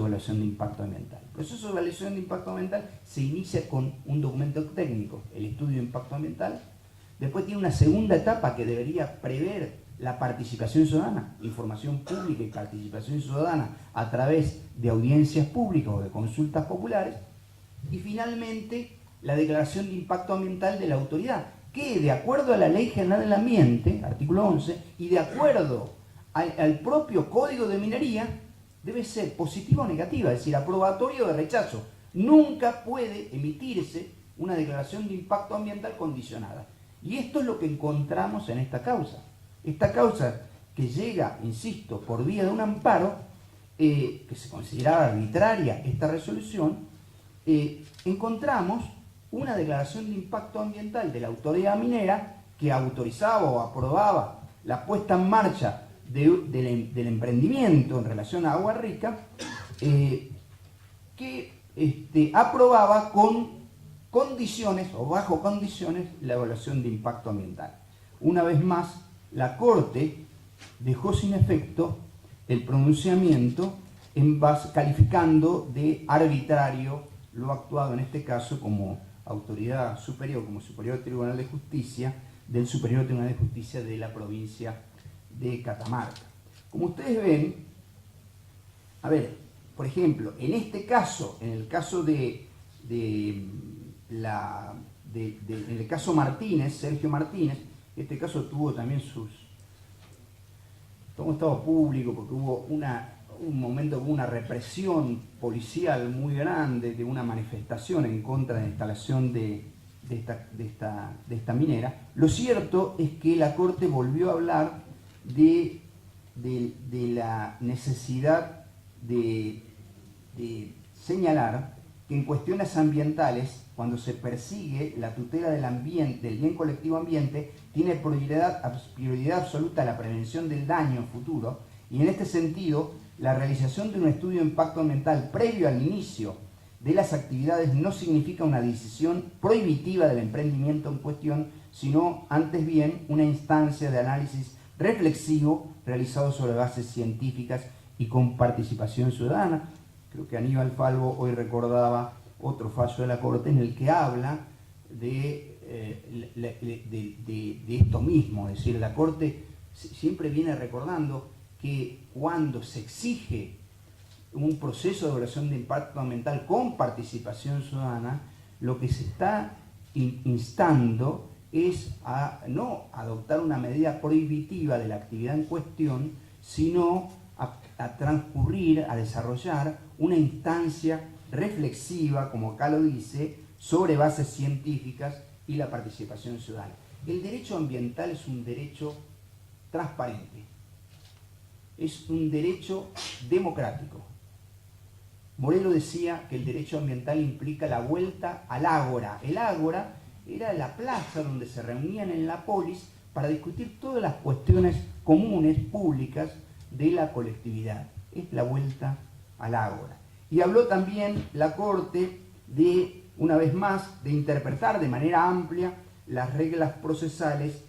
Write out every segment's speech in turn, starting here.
evaluación de impacto ambiental. El proceso de evaluación de impacto ambiental se inicia con un documento técnico, el estudio de impacto ambiental. Después tiene una segunda etapa que debería prever la participación ciudadana, información pública y participación ciudadana a través de audiencias públicas o de consultas populares. Y finalmente, la declaración de impacto ambiental de la autoridad, que de acuerdo a la Ley General del Ambiente, artículo 11, y de acuerdo al propio Código de Minería, debe ser positiva o negativa, es decir, aprobatorio o de rechazo. Nunca puede emitirse una declaración de impacto ambiental condicionada. Y esto es lo que encontramos en esta causa. Esta causa que llega, insisto, por vía de un amparo, que se consideraba arbitraria esta resolución, encontramos una declaración de impacto ambiental de la autoridad minera que autorizaba o aprobaba la puesta en marcha del emprendimiento en relación a Agua Rica, que aprobaba con condiciones o bajo condiciones la evaluación de impacto ambiental. Una vez más, la Corte dejó sin efecto el pronunciamiento calificando de arbitrario lo actuado en este caso como autoridad superior, como Superior Tribunal de Justicia, del Superior Tribunal de Justicia de la provincia de Catamarca. Como ustedes ven, a ver, por ejemplo, en este caso, en el caso en el caso Martínez, Sergio Martínez, este caso tuvo también todo estado público porque hubo un momento con una represión policial muy grande, de una manifestación en contra de la instalación de esta minera. Lo cierto es que la Corte volvió a hablar de la necesidad de señalar que en cuestiones ambientales, cuando se persigue la tutela del ambiente, del bien colectivo ambiente, tiene prioridad absoluta la prevención del daño futuro, y en este sentido, la realización de un estudio de impacto ambiental previo al inicio de las actividades no significa una decisión prohibitiva del emprendimiento en cuestión, sino antes bien una instancia de análisis reflexivo realizado sobre bases científicas y con participación ciudadana. Creo que Aníbal Falvo hoy recordaba otro fallo de la Corte en el que habla de esto mismo, es decir, la Corte siempre viene recordando que cuando se exige un proceso de evaluación de impacto ambiental con participación ciudadana, lo que se está instando es a no adoptar una medida prohibitiva de la actividad en cuestión, sino a transcurrir, a desarrollar una instancia reflexiva, como acá lo dice, sobre bases científicas y la participación ciudadana. El derecho ambiental es un derecho transparente, es un derecho democrático. Morelo decía que el derecho ambiental implica la vuelta al ágora. El ágora era la plaza donde se reunían en la polis para discutir todas las cuestiones comunes, públicas, de la colectividad. Es la vuelta al ágora. Y habló también la Corte de, una vez más, de interpretar de manera amplia las reglas procesales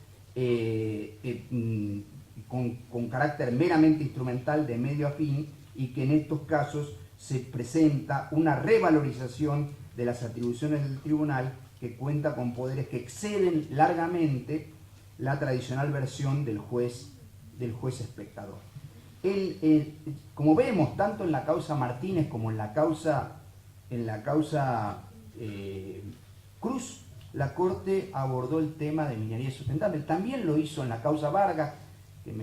con carácter meramente instrumental de medio a fin, y que en estos casos se presenta una revalorización de las atribuciones del tribunal, que cuenta con poderes que exceden largamente la tradicional versión del juez espectador. Como vemos, tanto en la causa Martínez como en la causa Cruz, la Corte abordó el tema de minería sustentable. También lo hizo en la causa Vargas, que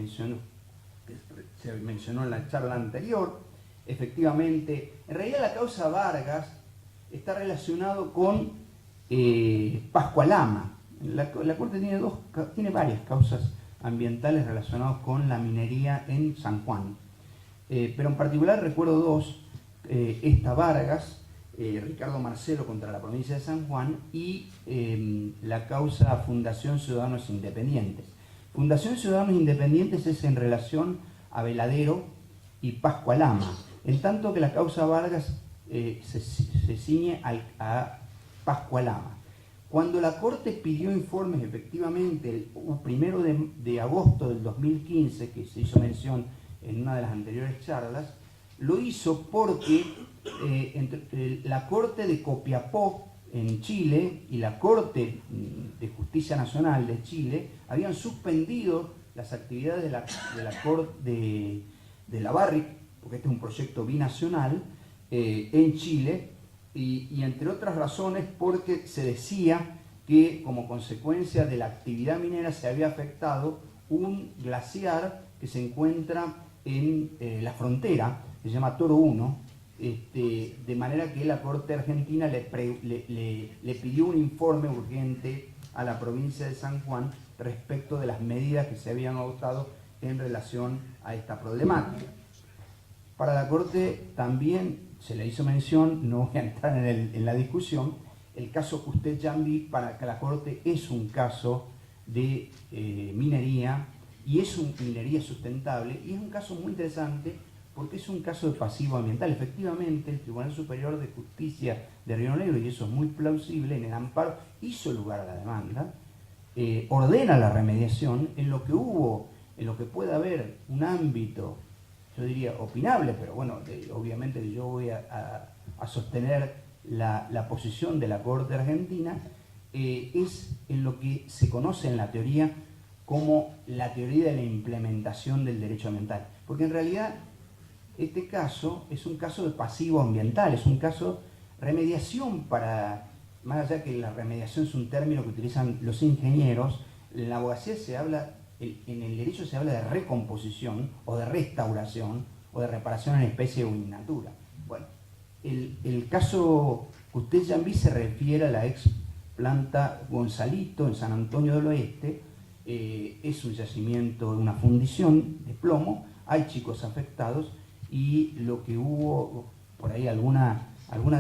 se mencionó en la charla anterior. Efectivamente, en realidad la causa Vargas está relacionado con Pascualama. La Corte tiene varias causas ambientales relacionadas con la minería en San Juan. Pero en particular recuerdo dos, esta Vargas, Ricardo Marcelo contra la provincia de San Juan, y la causa Fundación Ciudadanos Independientes. Fundación Ciudadanos Independientes es en relación a Veladero y Pascualama, en tanto que la causa Vargas se ciñe a Pascualama. Cuando la Corte pidió informes, efectivamente, el 1 de agosto del 2015, que se hizo mención en una de las anteriores charlas, Lo hizo porque la Corte de Copiapó en Chile y la Corte de Justicia Nacional de Chile habían suspendido las actividades de la Corte de la Barrick, porque este es un proyecto binacional en Chile, y entre otras razones porque se decía que como consecuencia de la actividad minera se había afectado un glaciar que se encuentra en la frontera, que se llama Toro 1, de manera que la Corte Argentina le pidió un informe urgente a la provincia de San Juan respecto de las medidas que se habían adoptado en relación a esta problemática. Para la Corte también se le hizo mención, no voy a entrar en la discusión, el caso Custet-Jambi para la Corte es un caso de minería, y es una minería sustentable, y es un caso muy interesante porque es un caso de pasivo ambiental. Efectivamente, el Tribunal Superior de Justicia de Río Negro, y eso es muy plausible, en el amparo hizo lugar a la demanda, ordena la remediación en lo que pueda haber un ámbito, yo diría opinable, pero bueno, obviamente yo voy a sostener la posición de la Corte Argentina, es en lo que se conoce en la teoría como la teoría de la implementación del derecho ambiental. Porque en realidad este caso es un caso de pasivo ambiental, es un caso de remediación para, más allá que la remediación es un término que utilizan los ingenieros, en la abogacía se habla, en el derecho se habla de recomposición o de restauración o de reparación en especie o in natura. Bueno, el caso Custet-Jambi se refiere a la ex planta Gonzalito en San Antonio del Oeste. Es un yacimiento, una fundición de plomo, hay chicos afectados, y lo que hubo por ahí alguna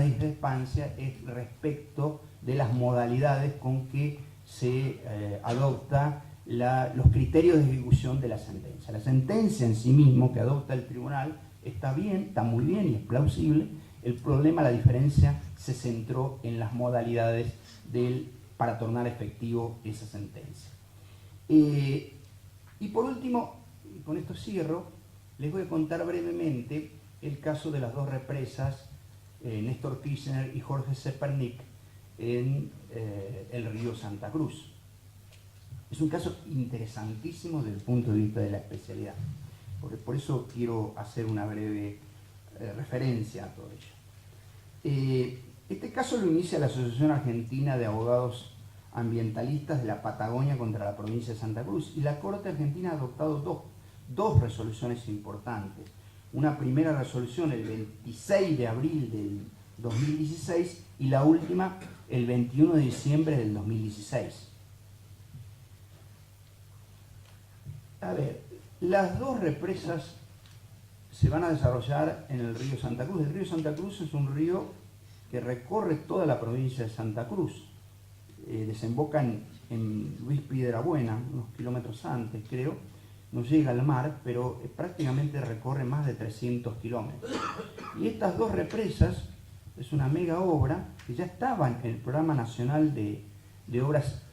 discrepancia es respecto de las modalidades con que se adopta los criterios de ejecución de la sentencia. La sentencia en sí mismo que adopta el tribunal está bien, está muy bien y es plausible. El problema, la diferencia, se centró en las modalidades para tornar efectivo esa sentencia. Y por último, y con esto cierro, les voy a contar brevemente el caso de las dos represas, Néstor Kirchner y Jorge Zepernik, en el río Santa Cruz. Es un caso interesantísimo desde el punto de vista de la especialidad, porque por eso quiero hacer una breve referencia a todo ello. Este caso lo inicia la Asociación Argentina de Abogados Ambientalistas de la Patagonia contra la provincia de Santa Cruz, y la Corte Argentina ha adoptado dos resoluciones importantes. Una primera resolución el 26 de abril del 2016 y la última el 21 de diciembre del 2016. A ver, las dos represas se van a desarrollar en el río Santa Cruz. El río Santa Cruz es un río que recorre toda la provincia de Santa Cruz. Desemboca en Luis Piedrabuena, unos kilómetros antes, creo. No llega al mar, pero prácticamente recorre más de 300 kilómetros. Y estas dos represas es una mega obra que ya estaban en el Programa Nacional de Obras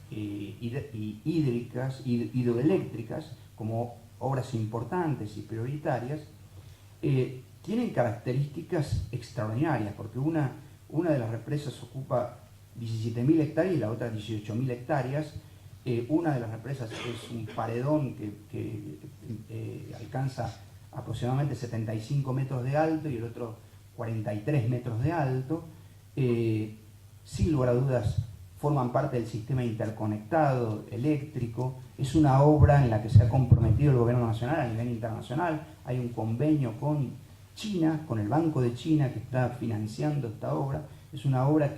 hidroeléctricas como obras importantes y prioritarias. Tienen características extraordinarias, porque una de las represas ocupa 17.000 hectáreas y la otra 18.000 hectáreas. Una de las represas es un paredón que alcanza aproximadamente 75 metros de alto y el otro 43 metros de alto. Sin lugar a dudas forman parte del sistema interconectado eléctrico. Es una obra en la que se ha comprometido el gobierno nacional a nivel internacional. Hay un convenio con China, con el Banco de China, que está financiando esta obra. Es una obra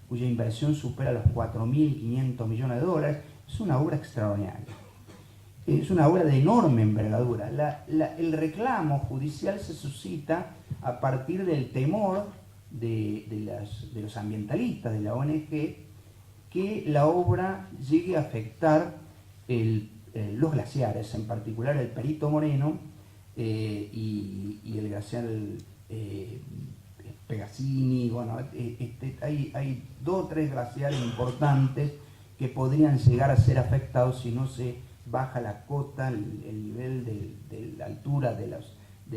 cuya inversión supera los 4.500 millones de dólares. Es una obra extraordinaria. Es una obra de enorme envergadura. El reclamo judicial se suscita a partir del temor de los ambientalistas, de la ONG, que la obra llegue a afectar los glaciares, en particular el Perito Moreno y el glaciar Pegazzini. Bueno, hay 2 o 3 glaciares importantes que podrían llegar a ser afectados si no se baja la cota, el nivel de la altura de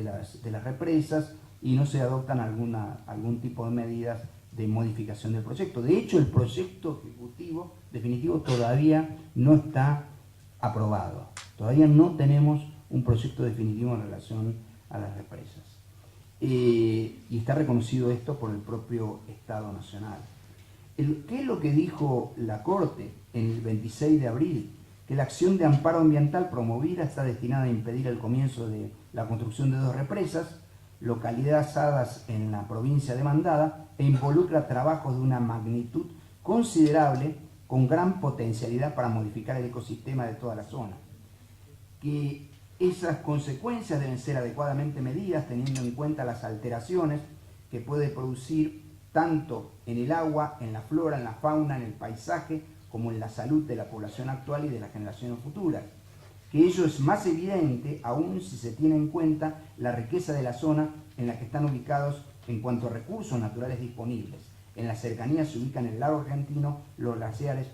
las represas, y no se adoptan algún tipo de medidas de modificación del proyecto. De hecho, el proyecto ejecutivo definitivo todavía no está aprobado. Todavía no tenemos un proyecto definitivo en relación a las represas. Y está reconocido esto por el propio Estado Nacional. ¿Qué es lo que dijo la Corte en el 26 de abril? Que la acción de amparo ambiental promovida está destinada a impedir el comienzo de la construcción de 2 represas localizadas en la provincia demandada e involucra trabajos de una magnitud considerable con gran potencialidad para modificar el ecosistema de toda la zona. Que esas consecuencias deben ser adecuadamente medidas teniendo en cuenta las alteraciones que puede producir tanto en el agua, en la flora, en la fauna, en el paisaje, como en la salud de la población actual y de las generaciones futuras. Que ello es más evidente aún si se tiene en cuenta la riqueza de la zona en la que están ubicados en cuanto a recursos naturales disponibles. En la cercanía se ubican el lago argentino, los glaciares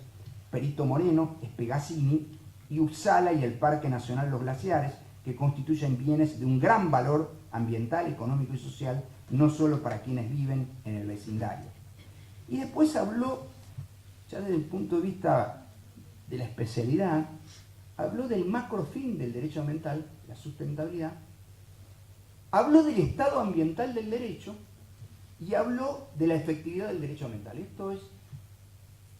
Perito Moreno, Espegazzini y Uppsala y el Parque Nacional Los Glaciares, que constituyen bienes de un gran valor ambiental, económico y social, no solo para quienes viven en el vecindario. Y después habló, ya desde el punto de vista de la especialidad, habló del macrofin del derecho ambiental, la sustentabilidad, habló del estado ambiental del derecho y habló de la efectividad del derecho ambiental. Esto es,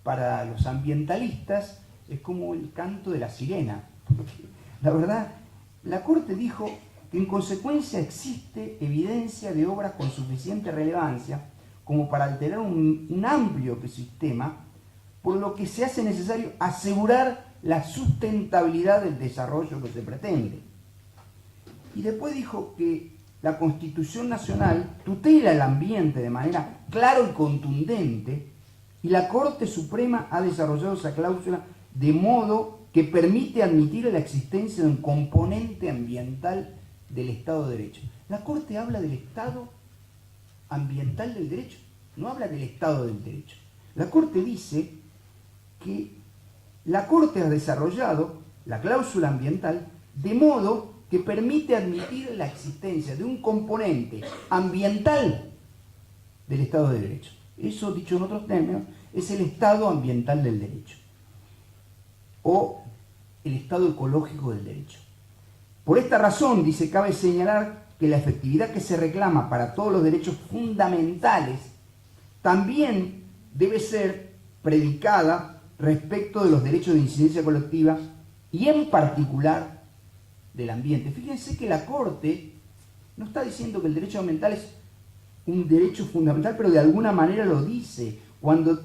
para los ambientalistas, es como el canto de la sirena. Porque, la verdad, la Corte dijo que en consecuencia existe evidencia de obras con suficiente relevancia como para alterar un amplio ecosistema, por lo que se hace necesario asegurar la sustentabilidad del desarrollo que se pretende. Y después dijo que la Constitución Nacional tutela el ambiente de manera clara y contundente, y la Corte Suprema ha desarrollado esa cláusula de modo que permite admitir la existencia de un componente ambiental del Estado de Derecho. La Corte habla del Estado ambiental del derecho, no habla del Estado del Derecho. La Corte dice que la Corte ha desarrollado la cláusula ambiental de modo que permite admitir la existencia de un componente ambiental del Estado de Derecho. Eso, dicho en otros términos, es el estado ambiental del derecho o el estado ecológico del derecho. Por esta razón, dice, cabe señalar que la efectividad que se reclama para todos los derechos fundamentales también debe ser predicada respecto de los derechos de incidencia colectiva y en particular del ambiente. Fíjense que la Corte no está diciendo que el derecho ambiental es un derecho fundamental, pero de alguna manera lo dice, cuando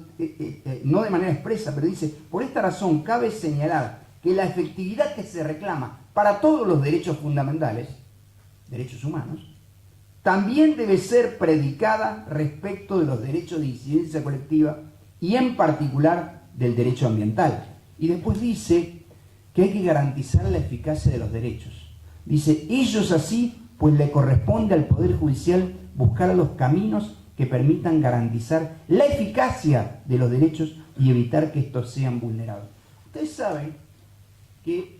no de manera expresa, pero dice, por esta razón cabe señalar que la efectividad que se reclama para todos los derechos fundamentales, derechos humanos, también debe ser predicada respecto de los derechos de incidencia colectiva y en particular del derecho ambiental. Y después dice que hay que garantizar la eficacia de los derechos. Dice, ellos así, pues le corresponde al Poder Judicial buscar los caminos que permitan garantizar la eficacia de los derechos y evitar que estos sean vulnerados. Ustedes saben que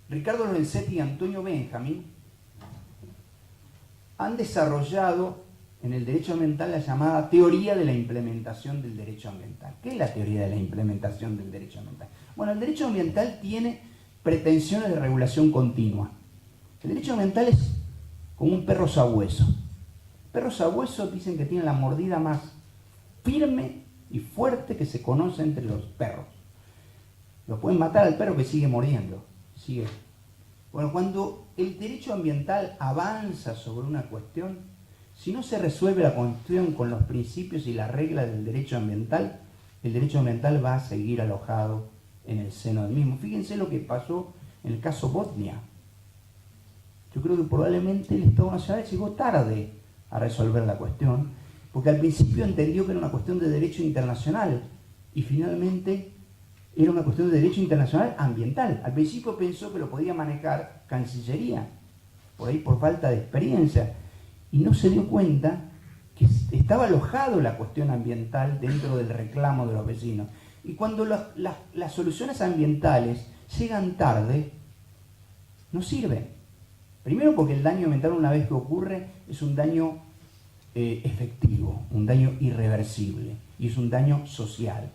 Ricardo Lorenzetti y Antonio Benjamín han desarrollado en el derecho ambiental la llamada teoría de la implementación del derecho ambiental. ¿Qué es la teoría de la implementación del derecho ambiental? Bueno, el derecho ambiental tiene pretensiones de regulación continua. El derecho ambiental es como un perro sabueso. Perros sabuesos dicen que tienen la mordida más firme y fuerte que se conoce entre los perros. Lo pueden matar al perro que sigue mordiendo. Sigue. Bueno, cuando el derecho ambiental avanza sobre una cuestión, si no se resuelve la cuestión con los principios y las reglas del derecho ambiental, el derecho ambiental va a seguir alojado en el seno del mismo. Fíjense lo que pasó en el caso Botnia. Yo creo que probablemente el Estado Nacional llegó tarde a resolver la cuestión, porque al principio entendió que era una cuestión de derecho internacional y finalmente era una cuestión de derecho internacional ambiental. Al principio pensó que lo podía manejar Cancillería, por ahí por falta de experiencia, y no se dio cuenta que estaba alojado la cuestión ambiental dentro del reclamo de los vecinos. Y cuando las soluciones ambientales llegan tarde, no sirven. Primero porque el daño ambiental, una vez que ocurre, es un daño efectivo, un daño irreversible, y es un daño social.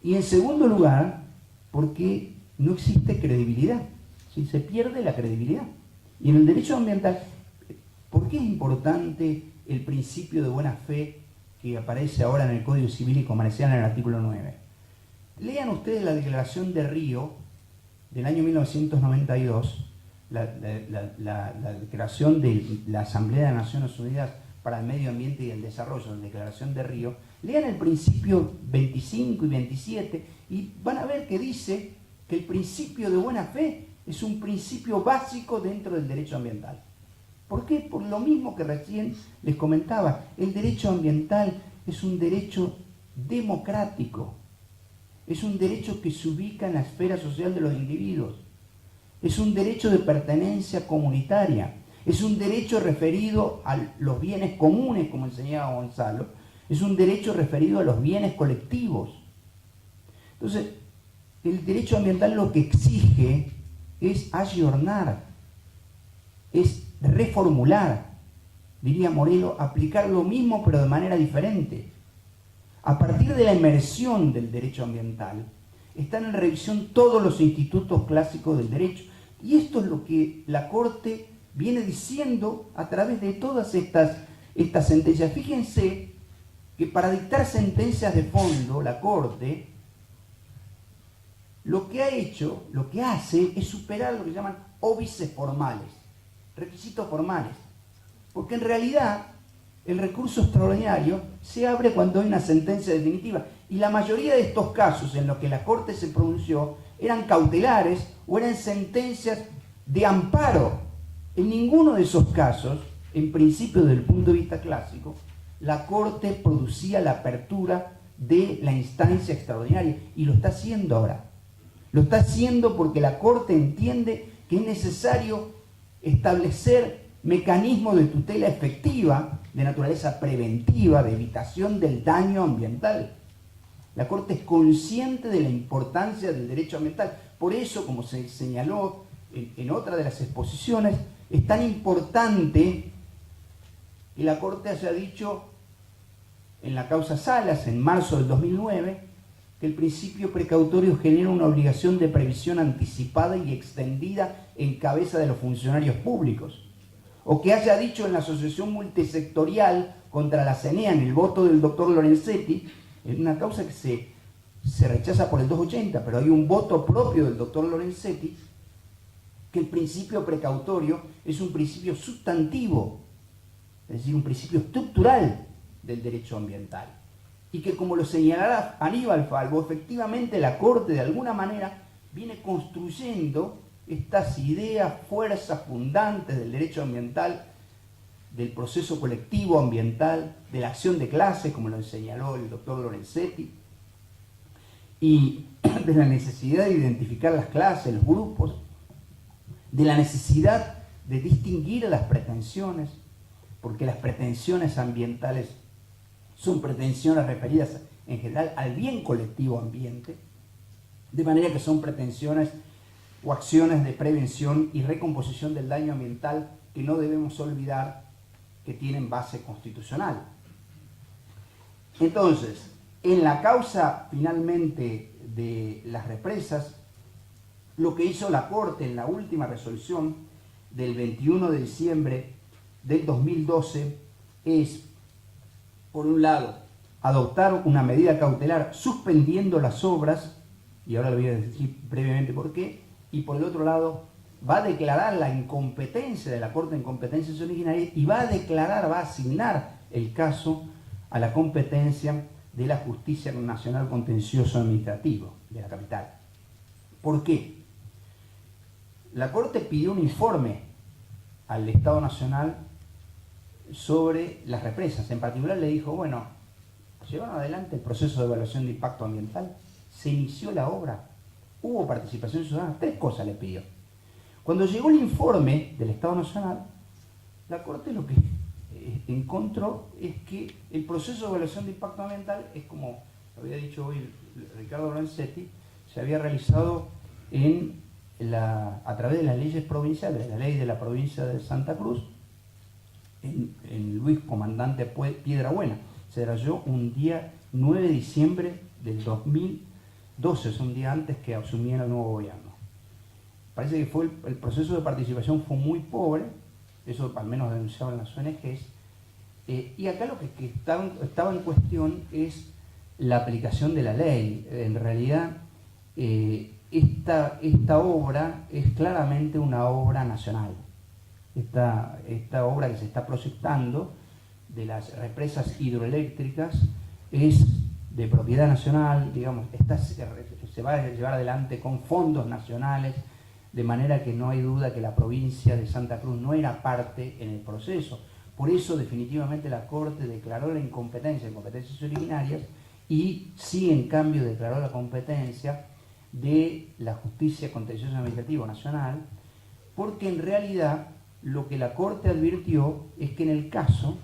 Y en segundo lugar, porque no existe credibilidad, ¿sí? Se pierde la credibilidad. Y en el derecho ambiental, ¿por qué es importante el principio de buena fe que aparece ahora en el Código Civil y Comercial en el artículo 9? Lean ustedes la Declaración de Río del año 1992, la declaración de la Asamblea de Naciones Unidas para el Medio Ambiente y el Desarrollo, la Declaración de Río. Lean el principio 25 y 27 y van a ver que dice que el principio de buena fe es un principio básico dentro del derecho ambiental. ¿Por qué? Por lo mismo que recién les comentaba, el derecho ambiental es un derecho democrático, es un derecho que se ubica en la esfera social de los individuos, es un derecho de pertenencia comunitaria, es un derecho referido a los bienes comunes, como enseñaba Gonzalo, es un derecho referido a los bienes colectivos. Entonces, el derecho ambiental lo que exige es ayornar, es reformular, diría Morelo, aplicar lo mismo pero de manera diferente. A partir de la inmersión del derecho ambiental, están en revisión todos los institutos clásicos del derecho. Y esto es lo que la Corte viene diciendo a través de todas estas sentencias. Fíjense que para dictar sentencias de fondo, la Corte lo que ha hecho, lo que hace, es superar lo que llaman óbices formales, requisitos formales. Porque en realidad el recurso extraordinario se abre cuando hay una sentencia definitiva. Y la mayoría de estos casos en los que la Corte se pronunció eran cautelares o eran sentencias de amparo. En ninguno de esos casos, en principio desde el punto de vista clásico, la Corte producía la apertura de la instancia extraordinaria. Y lo está haciendo ahora. Lo está haciendo porque la Corte entiende que es necesario establecer mecanismos de tutela efectiva, de naturaleza preventiva, de evitación del daño ambiental. La Corte es consciente de la importancia del derecho ambiental. Por eso, como se señaló en otra de las exposiciones, es tan importante que la Corte haya dicho en la causa Salas, en marzo del 2009, que el principio precautorio genera una obligación de previsión anticipada y extendida en cabeza de los funcionarios públicos. O que haya dicho en la Asociación Multisectorial contra la CENEA, en el voto del doctor Lorenzetti, en una causa que se rechaza por el 280, pero hay un voto propio del doctor Lorenzetti, que el principio precautorio es un principio sustantivo, es decir, un principio estructural del derecho ambiental. Y que, como lo señalará Aníbal Falvo, efectivamente la Corte de alguna manera viene construyendo estas ideas, fuerzas fundantes del derecho ambiental, del proceso colectivo ambiental, de la acción de clases, como lo señaló el doctor Lorenzetti, y de la necesidad de identificar las clases, los grupos, de la necesidad de distinguir las pretensiones, porque las pretensiones ambientales son pretensiones referidas en general al bien colectivo ambiente, de manera que son pretensiones o acciones de prevención y recomposición del daño ambiental que no debemos olvidar que tienen base constitucional. Entonces, en la causa finalmente de las represas, lo que hizo la Corte en la última resolución del 21 de diciembre del 2012 es, por un lado, adoptar una medida cautelar suspendiendo las obras, y ahora le voy a decir brevemente por qué, y por el otro lado va a declarar la incompetencia de la Corte en competencias originarias y va a asignar el caso a la competencia de la Justicia Nacional Contencioso Administrativo de la capital. ¿Por qué? La Corte pidió un informe al Estado Nacional sobre las represas. En particular le dijo, bueno, llevaron adelante el proceso de evaluación de impacto ambiental, se inició la obra, hubo participación ciudadana, 3 cosas le pidió. Cuando llegó el informe del Estado Nacional, la Corte lo que encontró es que el proceso de evaluación de impacto ambiental es, como había dicho hoy Ricardo Lorenzetti, se había realizado a través de las leyes provinciales, de la ley de la provincia de Santa Cruz, en Luis Comandante Piedrabuena. Se desarrolló un día 9 de diciembre del 2012, es un día antes que asumiera el nuevo gobierno. Parece que el proceso de participación fue muy pobre, eso al menos denunciaban las ONGs, y acá lo que estaba en cuestión es la aplicación de la ley. En realidad, esta obra es claramente una obra nacional. Esta obra que se está proyectando de las represas hidroeléctricas es de propiedad nacional, digamos, se va a llevar adelante con fondos nacionales, de manera que no hay duda que la provincia de Santa Cruz no era parte en el proceso. Por eso definitivamente la Corte declaró la incompetencia de competencias originarias y sí, en cambio, declaró la competencia de la Justicia Contencioso Administrativo Nacional, porque en realidad lo que la Corte advirtió es que en el caso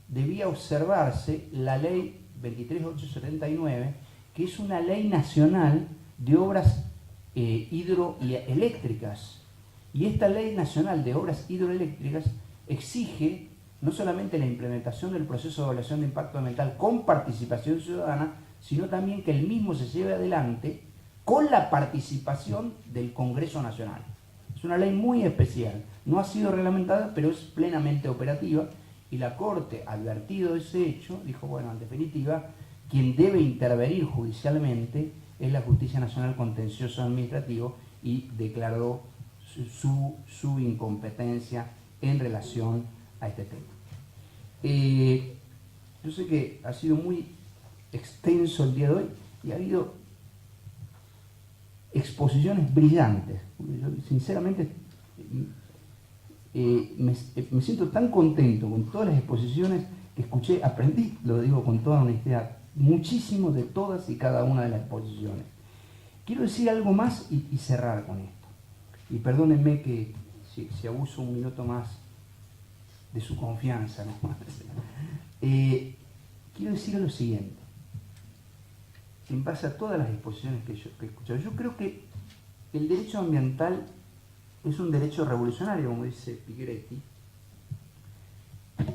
debía observarse la ley 23879, que es una ley nacional de obras hidroeléctricas. Y esta ley nacional de obras hidroeléctricas exige no solamente la implementación del proceso de evaluación de impacto ambiental con participación ciudadana, sino también que el mismo se lleve adelante con la participación del Congreso Nacional. Es una ley muy especial, no ha sido reglamentada, pero es plenamente operativa, y la Corte, advertido de ese hecho, dijo, bueno, en definitiva, quien debe intervenir judicialmente es la Justicia Nacional Contencioso Administrativo, y declaró su incompetencia en relación a este tema. Yo sé que ha sido muy extenso el día de hoy y ha habido exposiciones brillantes. Yo, sinceramente, me siento tan contento con todas las exposiciones que escuché, aprendí, lo digo con toda honestidad, muchísimo de todas y cada una de las exposiciones. Quiero decir algo más y cerrar con esto. Y perdónenme que si abuso un minuto más de su confianza, ¿no? Quiero decir lo siguiente, en base a todas las exposiciones que he escuchado. Yo creo que el derecho ambiental es un derecho revolucionario, como dice Piqueretti,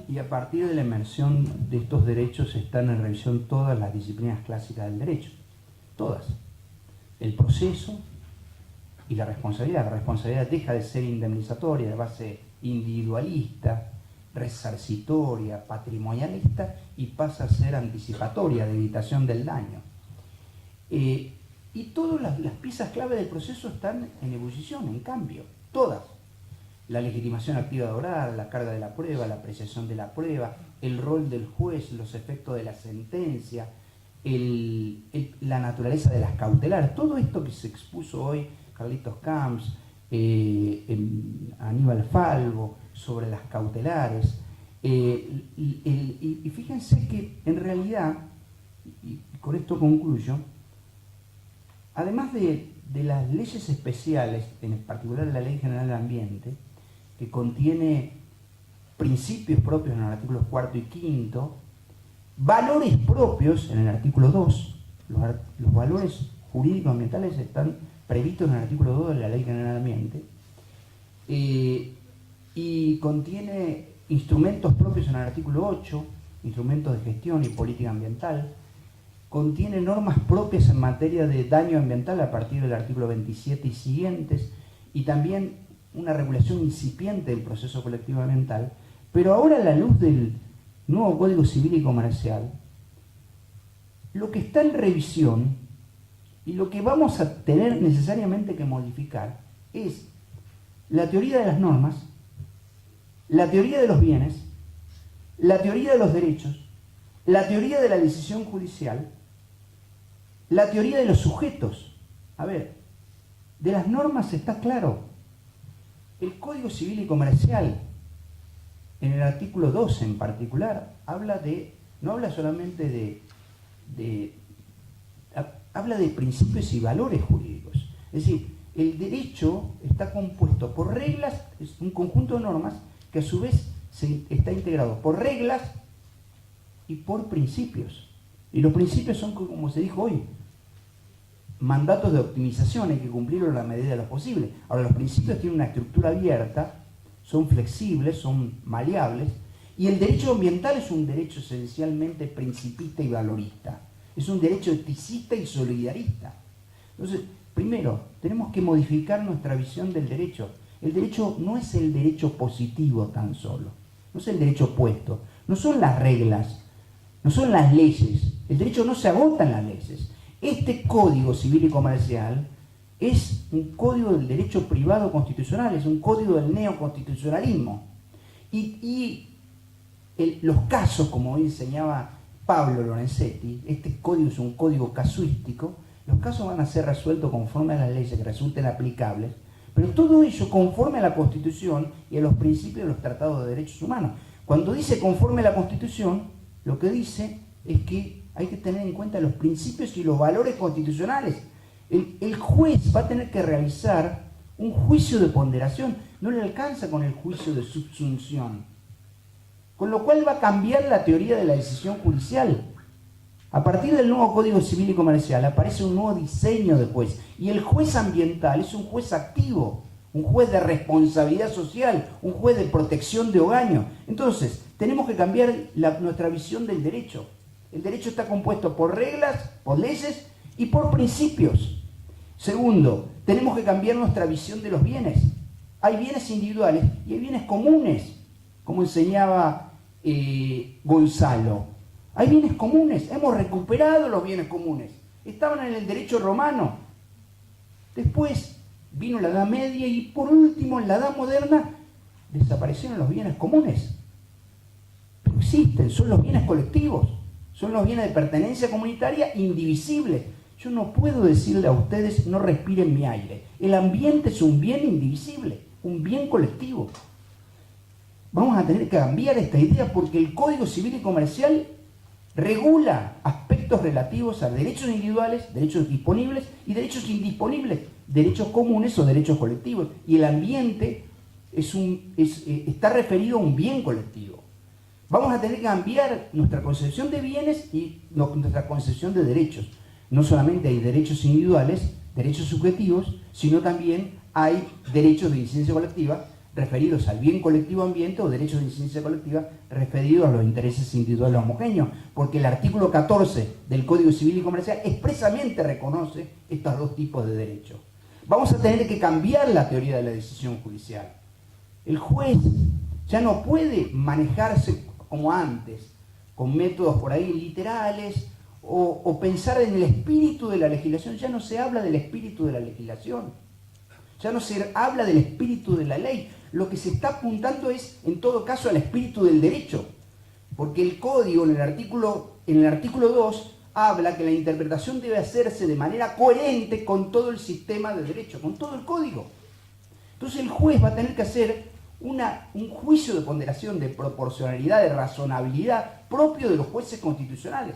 y a partir de la inmersión de estos derechos están en revisión todas las disciplinas clásicas del derecho, todas. El proceso y la responsabilidad. La responsabilidad deja de ser indemnizatoria, de base individualista, resarcitoria, patrimonialista, y pasa a ser anticipatoria, de evitación del daño. Y todas las piezas clave del proceso están en ebullición, en cambio, todas. La legitimación activa de oral, la carga de la prueba, la apreciación de la prueba, el rol del juez, los efectos de la sentencia, la naturaleza de las cautelares, todo esto que se expuso hoy, Carlitos Camps, Aníbal Falvo, sobre las cautelares. Y fíjense que en realidad, y con esto concluyo, además de las leyes especiales, en particular la Ley General del Ambiente, que contiene principios propios en el artículo 4 y 5, valores propios en el artículo 2, los valores jurídicos ambientales están previstos en el artículo 2 de la Ley General del Ambiente, y contiene instrumentos propios en el artículo 8, instrumentos de gestión y política ambiental, contiene normas propias en materia de daño ambiental a partir del artículo 27 y siguientes, y también una regulación incipiente del proceso colectivo ambiental. Pero ahora, a la luz del nuevo Código Civil y Comercial, lo que está en revisión y lo que vamos a tener necesariamente que modificar es la teoría de las normas, la teoría de los bienes, la teoría de los derechos, la teoría de la decisión judicial, la teoría de los sujetos. A ver, de las normas está claro. El Código Civil y Comercial, en el artículo 12 en particular, no habla solamente habla de principios y valores jurídicos. Es decir, el derecho está compuesto por reglas, es un conjunto de normas que a su vez está integrado por reglas y por principios. Y los principios son, como se dijo hoy, mandatos de optimización, hay que cumplirlo en la medida de lo posible. Ahora, los principios tienen una estructura abierta son flexibles, son maleables, y el derecho ambiental es un derecho esencialmente principista y valorista. Es un derecho eticista y solidarista. Entonces, primero, tenemos que modificar nuestra visión del derecho. El derecho no es el derecho positivo tan solo, no es el derecho opuesto, no son las reglas, no son las leyes. El derecho no se agota en las leyes. Este Código Civil y Comercial es un código del derecho privado constitucional, es un código del neoconstitucionalismo. Los casos, como hoy enseñaba Pablo Lorenzetti, este código es un código casuístico, los casos van a ser resueltos conforme a las leyes que resulten aplicables, pero todo ello conforme a la Constitución y a los principios de los tratados de derechos humanos. Cuando dice conforme a la Constitución, lo que dice es que hay que tener en cuenta los principios y los valores constitucionales. El juez va a tener que realizar un juicio de ponderación, no le alcanza con el juicio de subsunción, con lo cual va a cambiar la teoría de la decisión judicial. A partir del nuevo Código Civil y Comercial aparece un nuevo diseño de juez, y el juez ambiental es un juez activo, un juez de responsabilidad social, un juez de protección de hogaño. Entonces, tenemos que cambiar nuestra visión del derecho. El derecho está compuesto por reglas, por leyes y por principios. Segundo, tenemos que cambiar nuestra visión de los bienes. Hay bienes individuales y hay bienes comunes, como enseñaba Gonzalo. Hay bienes comunes, hemos recuperado los bienes comunes. Estaban en el derecho romano. Después vino la Edad Media y por último, en la Edad Moderna, desaparecieron los bienes comunes. Pero existen, son los bienes colectivos, son los bienes de pertenencia comunitaria indivisibles. Yo no puedo decirle a ustedes, no respiren mi aire. El ambiente es un bien indivisible, un bien colectivo. Vamos a tener que cambiar esta idea porque el Código Civil y Comercial regula aspectos relativos a derechos individuales, derechos disponibles y derechos indisponibles, derechos comunes o derechos colectivos. Y el ambiente está referido a un bien colectivo. Vamos a tener que cambiar nuestra concepción de bienes y nuestra concepción de derechos. No solamente hay derechos individuales, derechos subjetivos, sino también hay derechos de incidencia colectiva referidos al bien colectivo ambiente o derechos de incidencia colectiva referidos a los intereses individuales homogéneos, porque el artículo 14 del Código Civil y Comercial expresamente reconoce estos dos tipos de derechos. Vamos a tener que cambiar la teoría de la decisión judicial. El juez ya no puede manejarse como antes, con métodos por ahí literales, o pensar en el espíritu de la legislación. Ya no se habla del espíritu de la legislación, ya no se habla del espíritu de la ley. Lo que se está apuntando es, en todo caso, al espíritu del derecho, porque el código en el artículo 2 habla que la interpretación debe hacerse de manera coherente con todo el sistema de derecho, con todo el código. Entonces el juez va a tener que hacer un juicio de ponderación, de proporcionalidad, de razonabilidad propio de los jueces constitucionales.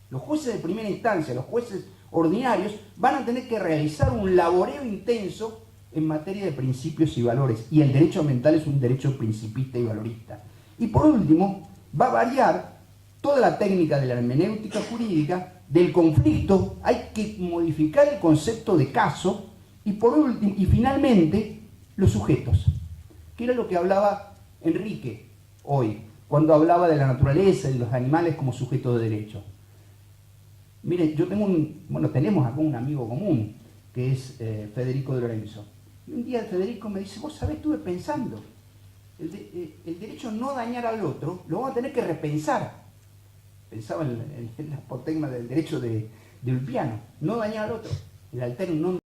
Los jueces de primera instancia, los jueces ordinarios, van a tener que realizar un laboreo intenso en materia de principios y valores. Y el derecho ambiental es un derecho principista y valorista. Y por último, va a variar toda la técnica de la hermenéutica jurídica, del conflicto. Hay que modificar el concepto de caso y por último, y finalmente, los sujetos, que era lo que hablaba Enrique hoy, cuando hablaba de la naturaleza y de los animales como sujetos de derecho. Mire, tenemos acá un amigo común, que es Federico de Lorenzo. Y un día Federico me dice, vos sabés, estuve pensando, el derecho no dañar al otro, lo vamos a tener que repensar. Pensaba en la apotegma del derecho de Ulpiano, no dañar al otro, el alterum non